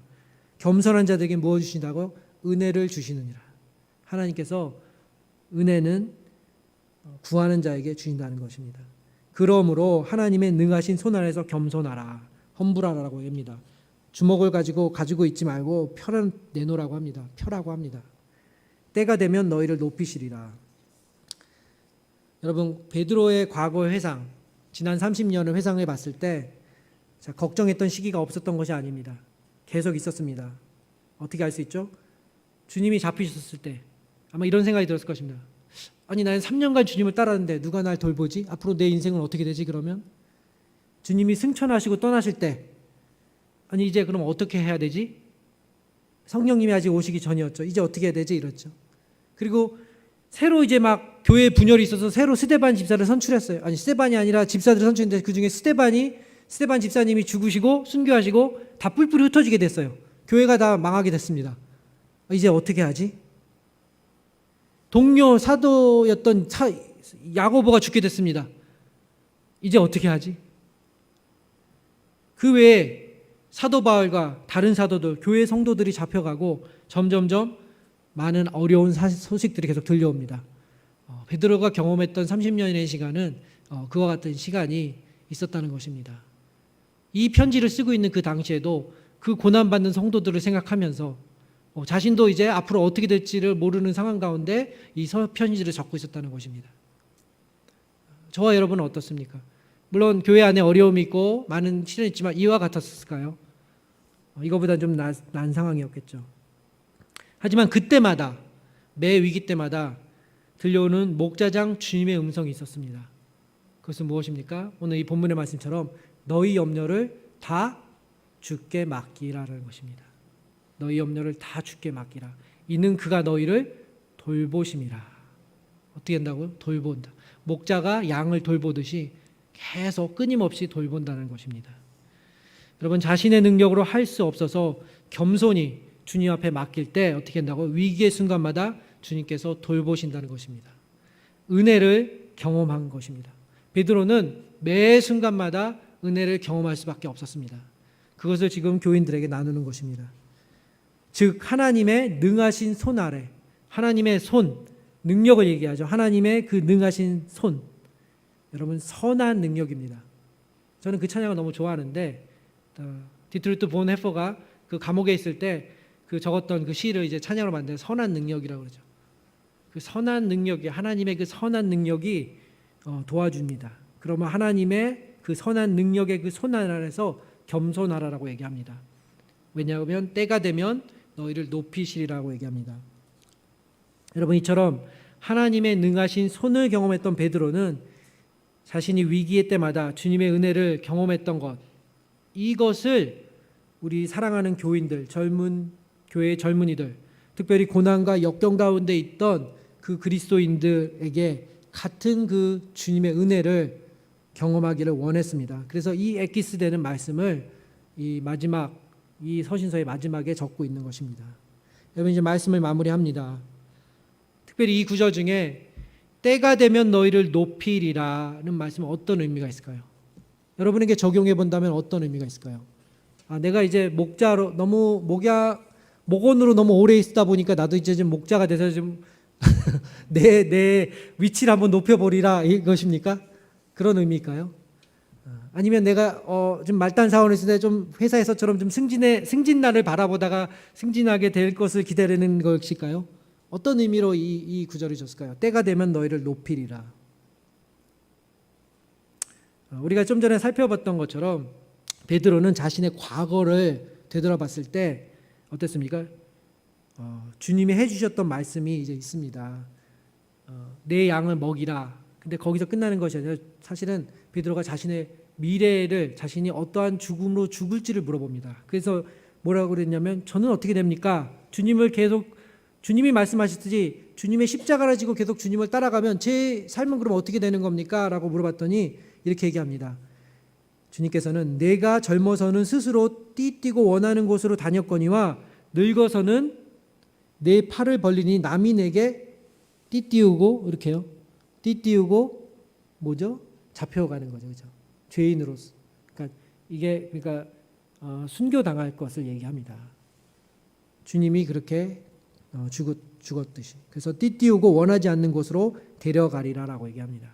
겸손한 자들에게 무엇 주신다고? 은혜를 주시느니라. 하나님께서 은혜는 구하는 자에게 주신다는 것입니다. 그러므로 하나님의 능하신 손 안에서 겸손하라, 험불하라고 합니다. 주먹을 가지고 있지 말고 펴를 내놓으라고 합니다. 펴라고 합니다. 때가 되면 너희를 높이시리라. 여러분, 베드로의 과거의 회상, 지난 30년을 회상해 봤을 때 걱정했던 시기가 없었던 것이 아닙니다. 계속 있었습니다. 어떻게 알 수 있죠? 주님이 잡히셨을 때 아마 이런 생각이 들었을 것입니다. 아니, 나는 3년간 주님을 따랐는데 누가 날 돌보지? 앞으로 내 인생은 어떻게 되지? 그러면 주님이 승천하시고 떠나실 때, 아니 이제 그럼 어떻게 해야 되지? 성령님이 아직 오시기 전이었죠. 이제 어떻게 해야 되지? 이랬죠. 그리고 새로 이제 막 교회 분열이 있어서 새로 스데반 집사를 선출했어요. 아니, 스데반이 아니라 집사들을 선출했는데 그 중에 스데반 집사님이 죽으시고 순교하시고 다 뿔뿔이 흩어지게 됐어요. 교회가 다 망하게 됐습니다. 이제 어떻게 하지? 동료 사도였던 야고보가 죽게 됐습니다. 이제 어떻게 하지? 그 외에 사도 바울과 다른 사도들, 교회 성도들이 잡혀가고 점점점 많은 어려운 소식들이 계속 들려옵니다. 베드로가 경험했던 30년의 시간은 그와 같은 시간이 있었다는 것입니다. 이 편지를 쓰고 있는 그 당시에도 그 고난받는 성도들을 생각하면서 자신도 이제 앞으로 어떻게 될지를 모르는 상황 가운데 이 편지를 적고 있었다는 것입니다. 저와 여러분은 어떻습니까? 물론 교회 안에 어려움이 있고 많은 시련이 있지만 이와 같았을까요? 이거보다 좀 난 상황이었겠죠. 하지만 그때마다, 매 위기 때마다 들려오는 목자장 주님의 음성이 있었습니다. 그것은 무엇입니까? 오늘 이 본문의 말씀처럼 너희 염려를 다 주께 맡기라라는 것입니다. 너희 염려를 다 주께 맡기라. 이는 그가 너희를 돌보심이라. 어떻게 한다고요? 돌본다. 목자가 양을 돌보듯이 계속 끊임없이 돌본다는 것입니다. 여러분, 자신의 능력으로 할 수 없어서 겸손히 주님 앞에 맡길 때 어떻게 한다고? 위기의 순간마다 주님께서 돌보신다는 것입니다. 은혜를 경험한 것입니다. 베드로는 매 순간마다 은혜를 경험할 수밖에 없었습니다. 그것을 지금 교인들에게 나누는 것입니다. 즉 하나님의 능하신 손 아래, 하나님의 손, 능력을 얘기하죠. 하나님의 그 능하신 손, 여러분 선한 능력입니다. 저는 그 찬양을 너무 좋아하는데 디트로이트 본 해퍼가 그 감옥에 있을 때 그 적었던 그 시를 이제 찬양으로 만든 선한 능력이라고 그러죠. 그 선한 능력이, 하나님의 그 선한 능력이 도와줍니다. 그러면 하나님의 그 선한 능력의 그 손 아래서 겸손하라라고 얘기합니다. 왜냐하면 때가 되면 너희를 높이시리라고 얘기합니다. 여러분, 이처럼 하나님의 능하신 손을 경험했던 베드로는 자신이 위기의 때마다 주님의 은혜를 경험했던 것, 이것을 우리 사랑하는 교인들, 교회의 젊은이들, 특별히 고난과 역경 가운데 있던 그 그리스도인들에게 같은 그 주님의 은혜를 경험하기를 원했습니다. 그래서 이 엑기스 되는 말씀을 이 서신서의 마지막에 적고 있는 것입니다. 여러분, 이제 말씀을 마무리합니다. 특별히 이 구절 중에 때가 되면 너희를 높이리라는 말씀은 어떤 의미가 있을까요? 여러분에게 적용해 본다면 어떤 의미가 있을까요? 내가 이제 목자로 너무 목원으로 너무 오래 있다 보니까 나도 이제 좀 목자가 돼서 좀 내 위치를 한번 높여보리라 이것입니까? 그런 의미일까요? 아니면 내가 좀 말단 사원을 있을 때 좀 회사에서처럼 좀 승진날을 바라보다가 승진하게 될 것을 기다리는 것일까요? 어떤 의미로 이 구절을 줬을까요? 때가 되면 너희를 높이리라. 우리가 좀 전에 살펴봤던 것처럼 베드로는 자신의 과거를 되돌아봤을 때 어땠습니까? 주님이 해주셨던 말씀이 이제 있습니다. 내 양을 먹이라. 근데 거기서 끝나는 것이 아니라 사실은 베드로가 자신의 미래를, 자신이 어떠한 죽음으로 죽을지를 물어봅니다. 그래서 뭐라고 그랬냐면 저는 어떻게 됩니까? 주님이 말씀하셨듯이 주님의 십자가를 지고 계속 주님을 따라가면 제 삶은 그럼 어떻게 되는 겁니까? 라고 물어봤더니 이렇게 얘기합니다. 주님께서는 내가 젊어서는 스스로 띠뛰고 원하는 곳으로 다녔거니와 늙어서는 내 팔을 벌리니 남이 내게 띠띠우고 이렇게요. 띠띠우고 뭐죠? 잡혀가는 거죠, 그렇죠? 죄인으로서. 그러니까 순교당할 것을 얘기합니다. 주님이 그렇게 죽었듯이. 그래서 띠띠우고 원하지 않는 곳으로 데려가리라라고 얘기합니다.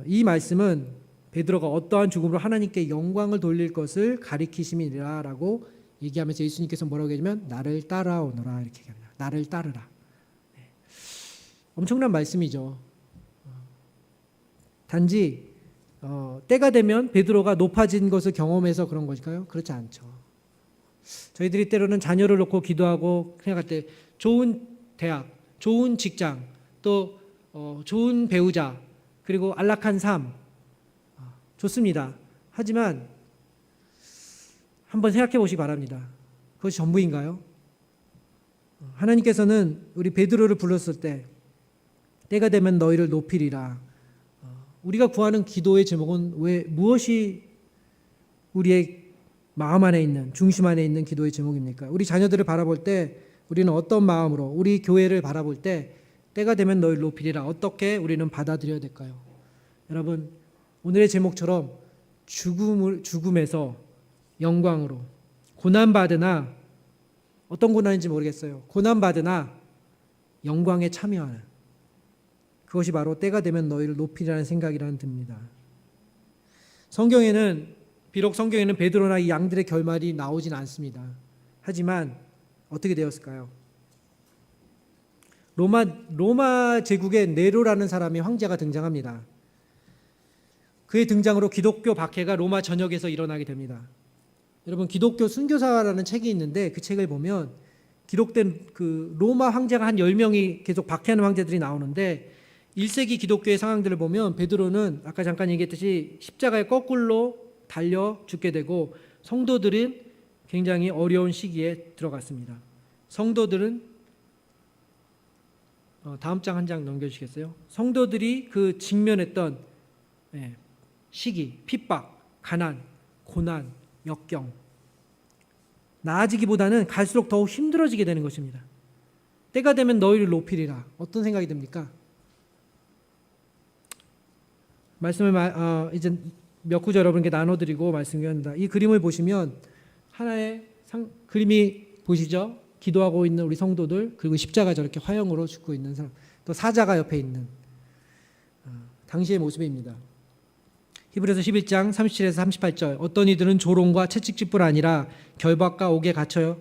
이 말씀은 베드로가 어떠한 죽음으로 하나님께 영광을 돌릴 것을 가리키심이라라고 얘기하면서 예수님께서 뭐라고 얘기하면 나를 따라오너라 이렇게 얘기합니다. 나를 따르라. 네. 엄청난 말씀이죠. 단지 때가 되면 베드로가 높아진 것을 경험해서 그런 것일까요? 그렇지 않죠. 저희들이 때로는 자녀를 놓고 기도하고 생각할 때 좋은 대학, 좋은 직장, 또 좋은 배우자, 그리고 안락한 삶 좋습니다. 하지만 한번 생각해 보시기 바랍니다. 그것이 전부인가요? 하나님께서는 우리 베드로를 불렀을 때 때가 되면 너희를 높이리라. 우리가 구하는 기도의 제목은 무엇이 우리의 마음 안에 있는, 중심 안에 있는 기도의 제목입니까? 우리 자녀들을 바라볼 때 우리는 어떤 마음으로, 우리 교회를 바라볼 때 때가 되면 너희를 높이리라 어떻게 우리는 받아들여야 될까요? 여러분, 오늘의 제목처럼 죽음에서 영광으로, 고난받으나, 어떤 고난인지 모르겠어요. 고난받으나 영광에 참여하는, 그것이 바로 때가 되면 너희를 높이라는 생각이라는 듭니다. 비록 성경에는 베드로나 이 양들의 결말이 나오진 않습니다. 하지만 어떻게 되었을까요? 로마 제국의 네로라는 사람이 황제가 등장합니다. 그의 등장으로 기독교 박해가 로마 전역에서 일어나게 됩니다. 여러분, 기독교 순교사라는 책이 있는데 그 책을 보면 기록된 그 로마 황제가 한 10명이 계속 박해하는 황제들이 나오는데 1세기 기독교의 상황들을 보면 베드로는 아까 잠깐 얘기했듯이 십자가에 거꾸로 달려 죽게 되고 성도들은 굉장히 어려운 시기에 들어갔습니다. 성도들은 다음 장 한 장 넘겨주시겠어요? 성도들이 그 직면했던 시기, 핍박, 가난, 고난, 역경, 나아지기보다는 갈수록 더욱 힘들어지게 되는 것입니다. 때가 되면 너희를 높이리라. 어떤 생각이 듭니까? 말씀을 이제 몇 구절 여러분께 나눠드리고 말씀드립니다. 이 그림을 보시면 하나의 그림이 보시죠? 기도하고 있는 우리 성도들, 그리고 십자가 저렇게 화형으로 죽고 있는 사람, 또 사자가 옆에 있는 당시의 모습입니다. 히브리서 11장 37에서 38절, 어떤 이들은 조롱과 채찍질뿐 아니라 결박과 옥에 갇혀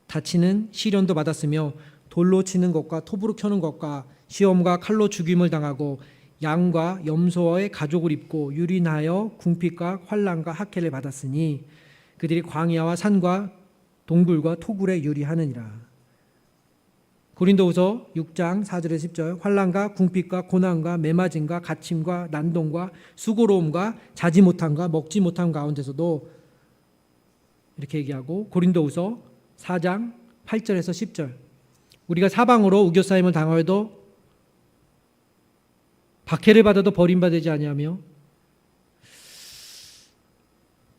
다치는 시련도 받았으며 돌로 치는 것과 톱으로 켜는 것과 시험과 칼로 죽임을 당하고 양과 염소의 가죽을 입고 유린하여 궁핍과 환난과 학해를 받았으니 그들이 광야와 산과 동굴과 토굴에 유리하느니라. 고린도후서 6장 4절에서 10절, 환난과 궁핍과 고난과 매맞음과 갇힘과 난동과 수고로움과 자지 못함과 먹지 못함 가운데서도 이렇게 얘기하고, 고린도후서 4장 8절에서 10절, 우리가 사방으로 우겨싸임을 당하여도 박해를 받아도 버림받지 아니하며,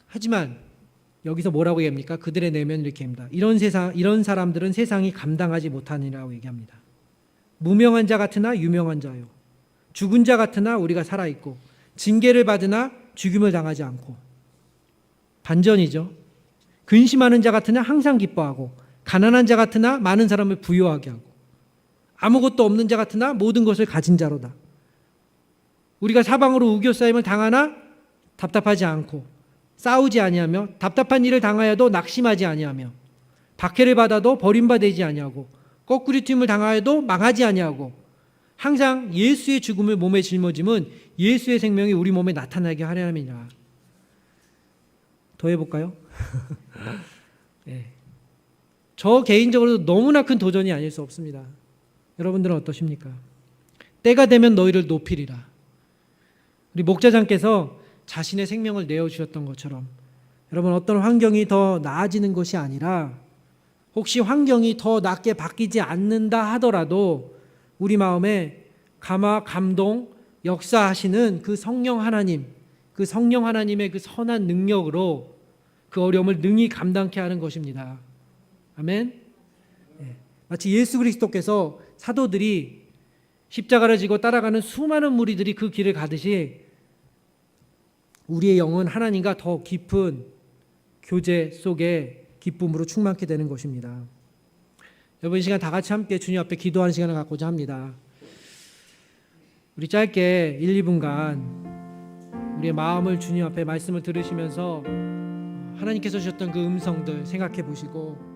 하지만 여기서 뭐라고 얘기합니까? 그들의 내면을 이렇게 합니다. 이런 사람들은 세상이 감당하지 못하니라고 얘기합니다. 무명한 자 같으나 유명한 자요, 죽은 자 같으나 우리가 살아있고, 징계를 받으나 죽임을 당하지 않고. 반전이죠. 근심하는 자 같으나 항상 기뻐하고, 가난한 자 같으나 많은 사람을 부유하게 하고, 아무것도 없는 자 같으나 모든 것을 가진 자로다. 우리가 사방으로 우겨싸임을 당하나 답답하지 않고, 싸우지 아니하며, 답답한 일을 당하여도 낙심하지 아니하며, 박해를 받아도 버림받지 아니하고, 거꾸리 튀김을 당하여도 망하지 아니하고, 항상 예수의 죽음을 몸에 짊어짐은 예수의 생명이 우리 몸에 나타나게 하려 함이니라. 더 해볼까요? 네. 저 개인적으로도 너무나 큰 도전이 아닐 수 없습니다. 여러분들은 어떠십니까? 때가 되면 너희를 높이리라. 우리 목자장께서 자신의 생명을 내어주셨던 것처럼, 여러분, 어떤 환경이 더 나아지는 것이 아니라 혹시 환경이 더 낫게 바뀌지 않는다 하더라도 우리 마음에 감화, 감동, 역사하시는 그 성령 하나님, 그 성령 하나님의 그 선한 능력으로 그 어려움을 능히 감당케 하는 것입니다. 아멘. 네. 마치 예수 그리스도께서 사도들이 십자가를 지고 따라가는 수많은 무리들이 그 길을 가듯이 우리의 영은 하나님과 더 깊은 교제 속에 기쁨으로 충만케 되는 것입니다. 여러분, 이 시간 다 같이 함께 주님 앞에 기도하는 시간을 갖고자 합니다. 우리 짧게 1, 2분간 우리의 마음을 주님 앞에 말씀을 들으시면서 하나님께서 주셨던 그 음성들 생각해 보시고,